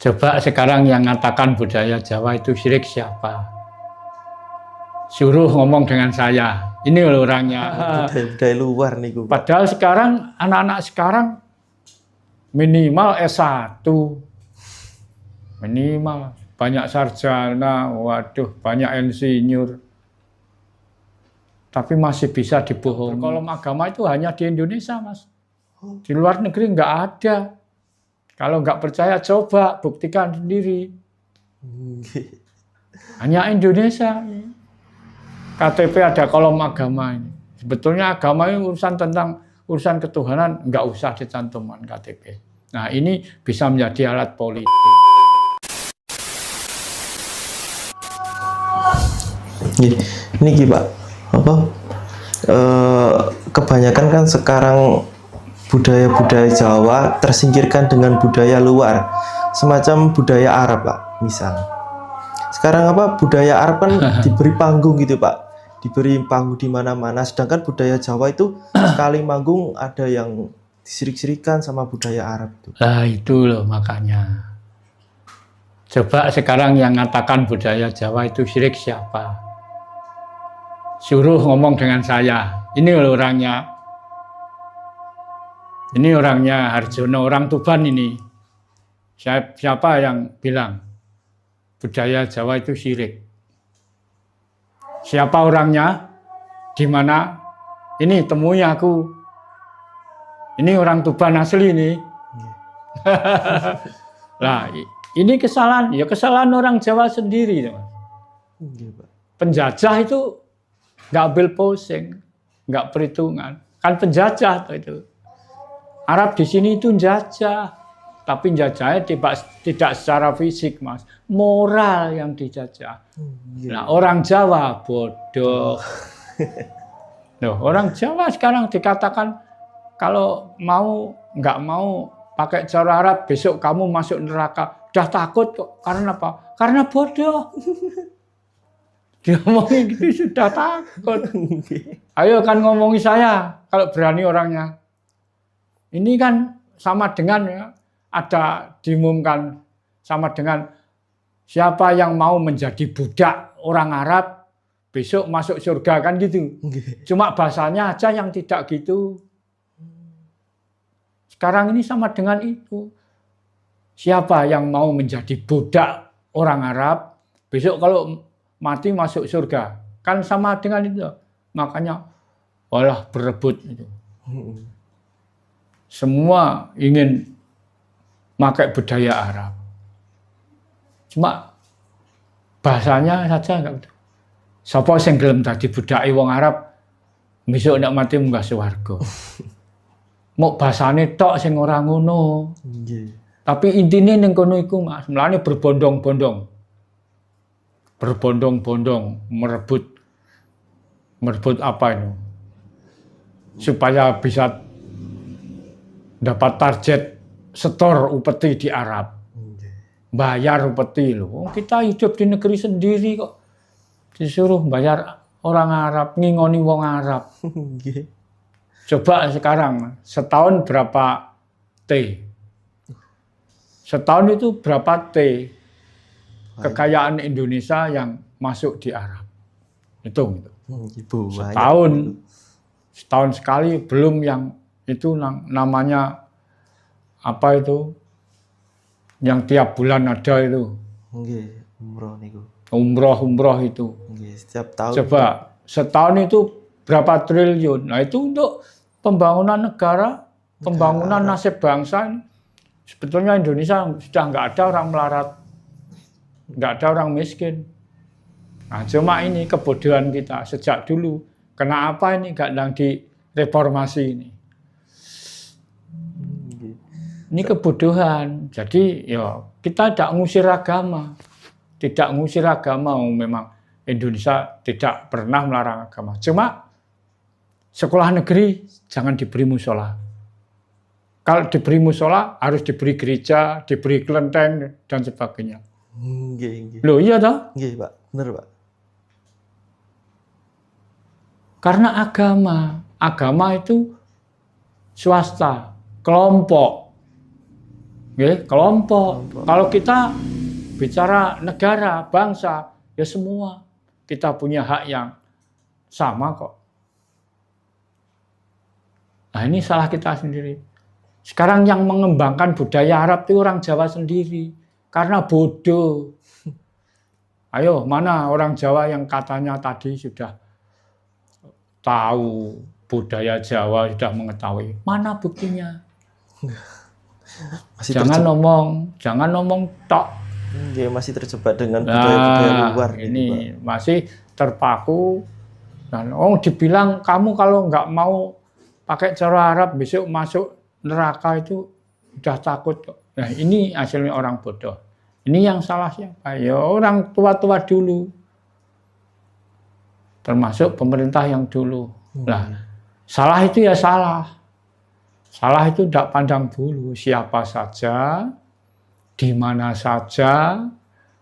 Coba sekarang yang mengatakan budaya Jawa itu syirik siapa? Suruh ngomong dengan saya. Ini loh orangnya. Budaya luar nih Pak. Padahal sekarang anak-anak sekarang minimal S1. Minimal banyak sarjana, waduh banyak insinyur. Tapi masih bisa dibohongi. Kalau agama itu hanya di Indonesia, Mas. Di luar negeri nggak ada. Kalau nggak percaya, coba buktikan sendiri. Hanya Indonesia. KTP ada kolom agama ini. Sebetulnya agama ini urusan ketuhanan, nggak usah dicantumkan KTP. Nah ini bisa menjadi alat politik. Ini Pak, kebanyakan kan sekarang budaya-budaya Jawa tersingkirkan dengan budaya luar, semacam budaya Arab Pak, misal. Sekarang budaya Arab kan diberi panggung gitu Pak, diberi panggung di mana-mana, sedangkan budaya Jawa itu sekali manggung ada yang disirik-sirikan sama budaya Arab itu. Nah itu loh makanya. Coba sekarang yang mengatakan budaya Jawa itu syirik siapa? Suruh ngomong dengan saya. Ini loh orangnya. Ini orangnya Harjono, orang Tuban ini. Siapa yang bilang budaya Jawa itu syirik? Siapa orangnya? Di mana? Ini temui aku. Ini orang Tuban asli ini. Lah, ini kesalahan. Ya kesalahan orang Jawa sendiri. Penjajah itu nggak ambil pusing, nggak perhitungan. Kan penjajah itu. Arab di sini itu jajah, tapi jajahnya tidak secara fisik, Mas. Moral yang dijajah. Nah, orang Jawa bodoh. Loh, orang Jawa sekarang dikatakan kalau nggak mau pakai cara Arab, besok kamu masuk neraka. Udah takut kok. Karena apa? Karena bodoh. Dia ngomongin gitu sudah takut. Ayo kan ngomongi saya kalau berani orangnya. Ini kan sama dengan ada diumumkan sama dengan siapa yang mau menjadi budak orang Arab besok masuk surga kan gitu. Cuma bahasanya aja yang tidak gitu. Sekarang ini sama dengan itu. Siapa yang mau menjadi budak orang Arab besok kalau mati masuk surga. Kan sama dengan itu. Makanya walah berebut itu. Semua ingin pakai budaya Arab. Cuma bahasanya saja enggak betul. Sapa sing gelem dadi budake wong Arab besok nek mati munggah swarga. Mok bahasane tok sing ora ngono. Tapi intine ning kono iku Mas, mulane berbondong-bondong. Berbondong-bondong merebut apa itu? Supaya bisa dapat target setor upeti di Arab. Bayar upeti loh. Kita hidup di negeri sendiri kok. Disuruh bayar orang Arab, ngingoni wong Arab. Coba sekarang, setahun berapa T? Setahun itu berapa T? Kekayaan Indonesia yang masuk di Arab. Hitung. Setahun sekali belum yang itu namanya apa itu yang tiap bulan ada itu umroh itu setiap tahun. Coba setahun itu berapa triliun. Nah itu untuk pembangunan negara, pembangunan nasib bangsa. Sebetulnya Indonesia sudah nggak ada orang melarat, nggak ada orang miskin. Nah cuma ini kebodohan kita sejak dulu. Kenapa ini nggak di reformasi ini? Ini kebodohan. Jadi ya kita tidak ngusir agama. Tidak ngusir agama. Memang Indonesia tidak pernah melarang agama. Cuma sekolah negeri jangan diberi musola. Kalau diberi musola harus diberi gereja, diberi kelenteng dan sebagainya. Loh iya toh? Nggih, Pak. Bener, Pak. Karena agama itu swasta, kelompok. Nggih, kelompok. Kalau kita bicara negara, bangsa, ya semua kita punya hak yang sama kok. Nah, ini salah kita sendiri. Sekarang yang mengembangkan budaya Arab itu orang Jawa sendiri karena bodoh. Ayo, mana orang Jawa yang katanya tadi sudah tahu budaya Jawa, sudah mengetahui? Mana buktinya? Jangan ngomong tok. Ya, masih terjebak dengan budaya-budaya luar. Ini gitu, masih terpaku. Dan dibilang kamu kalau nggak mau pakai cara Arab besok masuk neraka itu udah takut. Nah, ini hasilnya orang bodoh. Ini yang salah siapa? Ya orang tua-tua dulu. Termasuk pemerintah yang dulu. Nah, salah itu ya salah. Salah itu tidak pandang bulu, siapa saja, di mana saja,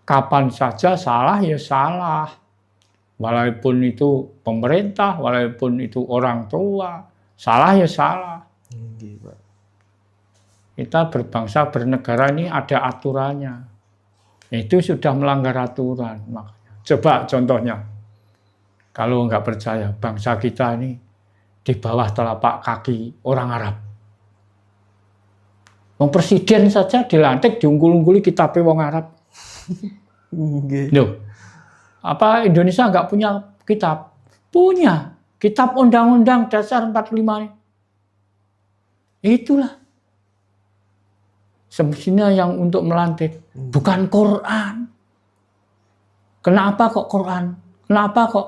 kapan saja salah ya salah. Walaupun itu pemerintah, walaupun itu orang tua, salah ya salah. Kita berbangsa bernegara ini ada aturannya. Itu sudah melanggar aturan. Makanya. Coba contohnya, kalau nggak percaya, bangsa kita ini di bawah telapak kaki orang Arab. Presiden saja dilantik, diunggul-ungguli kitabnya wong Arab. Loh, apa Indonesia nggak punya kitab? Punya. Kitab Undang-Undang Dasar 45. Itulah. Semestinya yang untuk melantik. Bukan Quran. Kenapa kok Quran? Kenapa kok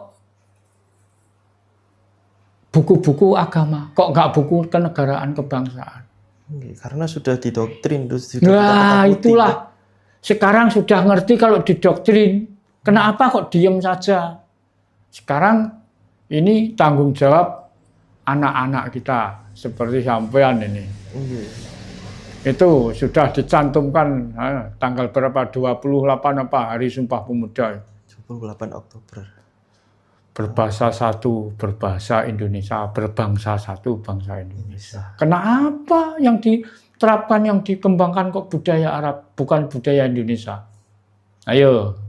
buku-buku agama? Kok nggak buku kenegaraan kebangsaan? Karena sudah didoktrin. Nah, itulah. Sekarang sudah ngerti kalau didoktrin. Kenapa kok diem saja? Sekarang ini tanggung jawab anak-anak kita. Seperti sampean ini. Itu sudah dicantumkan tanggal berapa? 28 apa? Hari Sumpah Pemuda. 28 Oktober. Berbahasa satu, berbahasa Indonesia, berbangsa satu, bangsa Indonesia. Kenapa yang diterapkan, yang dikembangkan kok budaya Arab, bukan budaya Indonesia? Ayo,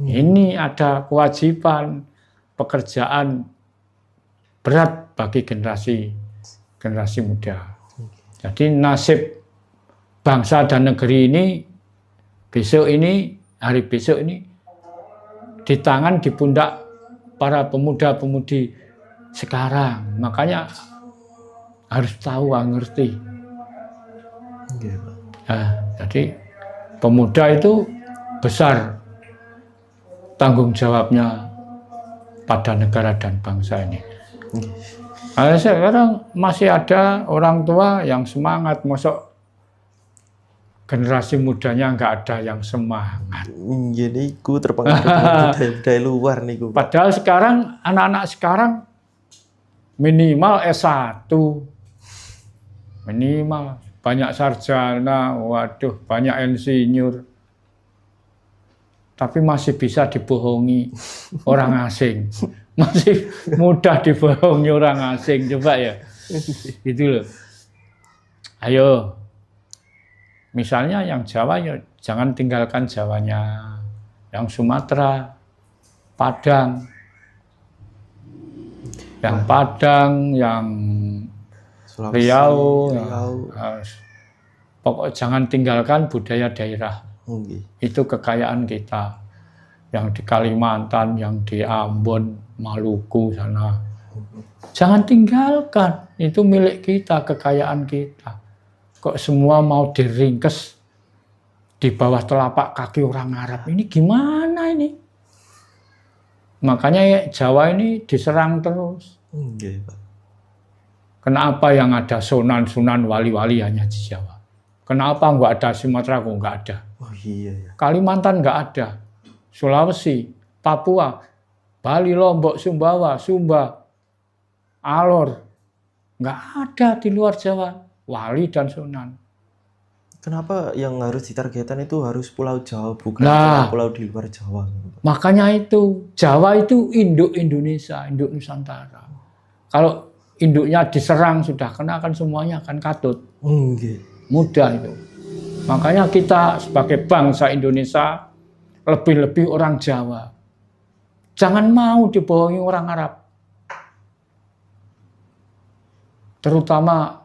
ini ada kewajiban pekerjaan berat bagi generasi muda. Jadi nasib bangsa dan negeri ini, besok ini, hari besok ini, di tangan, di pundak para pemuda-pemudi sekarang. Makanya harus tahu, ngerti. Nah, jadi pemuda itu besar tanggung jawabnya pada negara dan bangsa ini. Nah, sekarang masih ada orang tua yang semangat, mosok generasi mudanya nggak ada yang semangat. Jadi ku terpengaruh dengan budaya luar nih. Padahal sekarang anak-anak sekarang minimal S1, minimal banyak sarjana, waduh banyak insinyur, tapi masih bisa dibohongi orang asing, masih mudah dibohongi orang asing, coba ya, gitu loh. Ayo. Misalnya yang Jawa ya jangan tinggalkan Jawanya, yang Sumatera, Padang, yang Sulawesi, Riau. Pokok jangan tinggalkan budaya daerah. Itu kekayaan kita. Yang di Kalimantan, yang di Ambon, Maluku sana. Jangan tinggalkan, itu milik kita, kekayaan kita. Kok semua mau diringkes di bawah telapak kaki orang Arab, ini gimana ini? Makanya Jawa ini diserang terus. Kenapa yang ada sunan-sunan wali-wali hanya di Jawa? Kenapa nggak ada Sumatera kok nggak ada? Oh iya ya. Kalimantan nggak ada. Sulawesi, Papua, Bali, Lombok, Sumbawa, Sumba, Alor, nggak ada di luar Jawa. Wali dan sunan. Kenapa yang harus ditargetkan itu harus Pulau Jawa, bukan pulau di luar Jawa? Makanya itu, Jawa itu induk Indonesia, induk Nusantara. Kalau induknya diserang sudah kena, kan semuanya akan katut. mudah itu. Makanya kita sebagai bangsa Indonesia lebih-lebih orang Jawa. Jangan mau dibohongi orang Arab. Terutama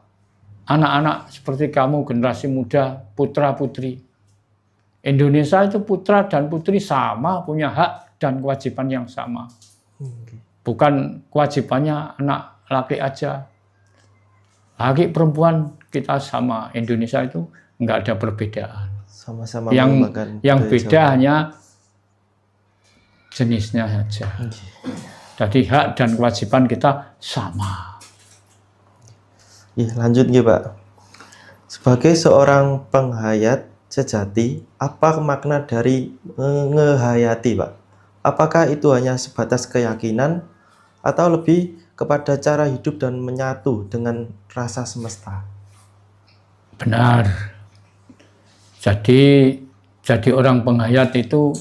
anak-anak seperti kamu, generasi muda, putra-putri. Indonesia itu putra dan putri sama, punya hak dan kewajiban yang sama. Bukan kewajibannya anak laki aja. Laki perempuan kita sama. Indonesia itu enggak ada perbedaan. Sama-sama yang beda Jawa. Hanya jenisnya saja. Jadi hak dan kewajiban kita sama. Lanjut nih Pak. Sebagai seorang penghayat sejati, apa makna dari ngehayati Pak? Apakah itu hanya sebatas keyakinan atau lebih kepada cara hidup dan menyatu dengan rasa semesta? Benar. Jadi orang penghayat itu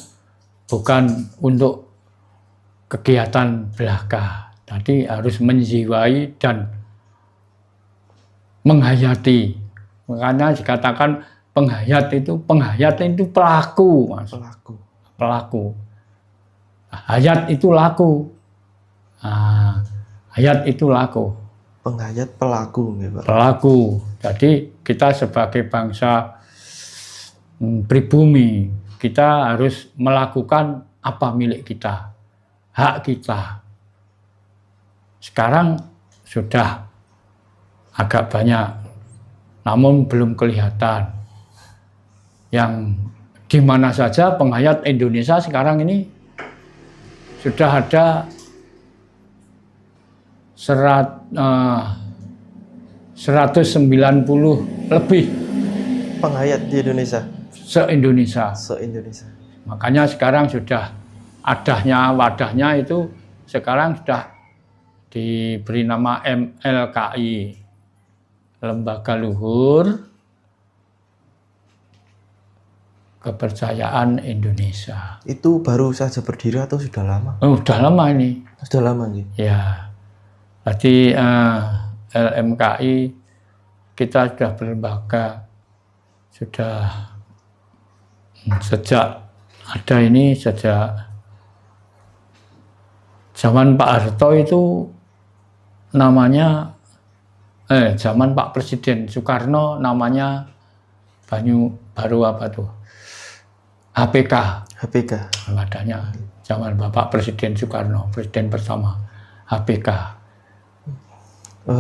bukan untuk kegiatan belaka. Tadi harus menjiwai dan menghayati. Makanya dikatakan penghayat itu pelaku, Mas. Pelaku. Hayat itu laku. Hayat itu laku. Penghayat pelaku, Pak. Pelaku. Jadi kita sebagai bangsa pribumi, kita harus melakukan apa milik kita, hak kita. Sekarang sudah agak banyak, namun belum kelihatan. Yang di mana saja penghayat Indonesia sekarang ini sudah ada 190 lebih penghayat di Indonesia. Se-Indonesia. Makanya sekarang sudah wadahnya itu sekarang sudah diberi nama MLKI, Lembaga Luhur Kepercayaan Indonesia. Itu baru saja berdiri atau sudah lama? Sudah lama ini. Sudah lama nih. Ya. Jadi LMKI kita sudah berlembaga sudah sejak zaman Pak Harto itu namanya zaman Pak Presiden Soekarno namanya baru apa tuh? HPK. Wadahnya zaman Bapak Presiden Soekarno, Presiden pertama HPK.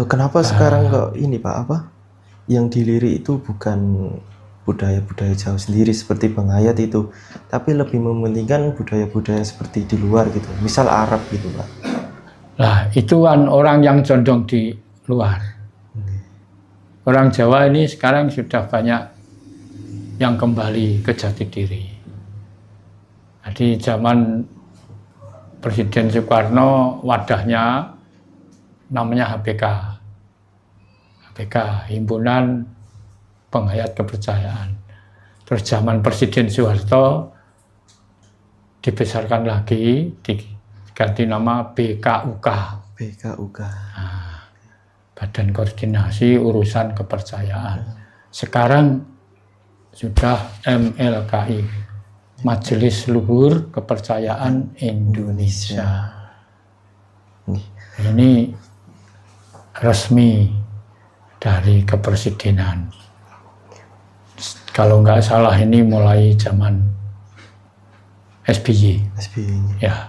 Kenapa sekarang kok ini Pak yang dilirik itu bukan budaya-budaya Jawa sendiri seperti penghayat itu, tapi lebih mementingkan budaya-budaya seperti di luar gitu, misal Arab gitu Pak? Lah itu kan orang yang condong di luar. Orang Jawa ini sekarang sudah banyak yang kembali ke jati diri. Jadi zaman Presiden Soekarno wadahnya namanya HPK. Himpunan Penghayat Kepercayaan. Terus zaman Presiden Soeharto dibesarkan lagi, diganti nama BKUK. Badan Koordinasi Urusan Kepercayaan. Sekarang sudah MLKI. Majelis Luhur Kepercayaan Indonesia. Ini resmi dari kepresidenan. Kalau nggak salah ini mulai zaman SBY. Ya,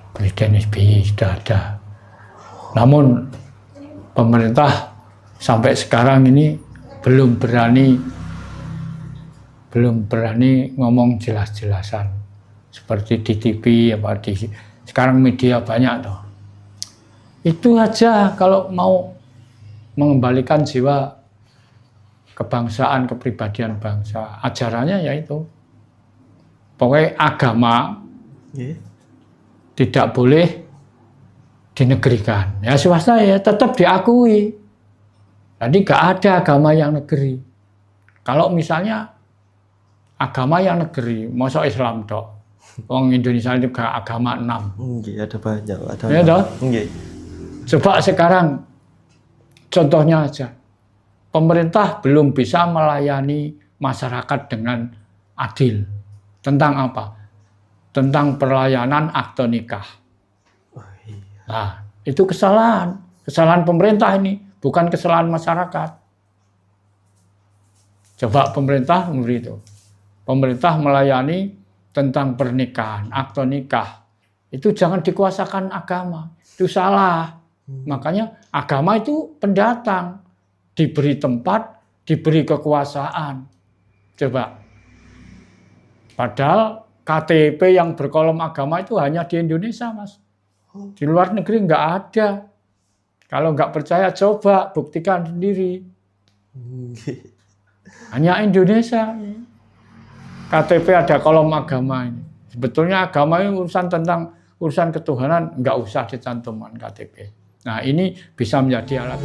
Presiden SBY sudah ada. Namun pemerintah sampai sekarang ini belum berani ngomong jelas-jelasan seperti di TV sekarang media banyak toh. Itu aja kalau mau mengembalikan jiwa kebangsaan, kepribadian bangsa, ajarannya yaitu pokoknya agama tidak boleh dinegerikan. Ya swasta ya tetap diakui. Jadi nggak ada agama yang negeri. Kalau misalnya agama yang negeri, masa Islam tok. Wong Indonesia itu agama 6. Ada banyak. Ya toh? Coba sekarang contohnya aja. pemerintah belum bisa melayani masyarakat dengan adil. Tentang apa? Tentang pelayanan akte nikah. Nah, itu kesalahan pemerintah ini, bukan kesalahan masyarakat. Coba pemerintah memberi itu. Pemerintah melayani tentang pernikahan, akte nikah. Itu jangan dikuasakan agama. Itu salah. Makanya agama itu pendatang. Diberi tempat, diberi kekuasaan. Coba. Padahal KTP yang berkolom agama itu hanya di Indonesia, Mas. Di luar negeri nggak ada. Kalau nggak percaya, coba buktikan sendiri. Hanya Indonesia. KTP ada kolom agama ini. Sebetulnya agama ini urusan ketuhanan, nggak usah dicantumkan KTP. Nah, ini bisa menjadi alat.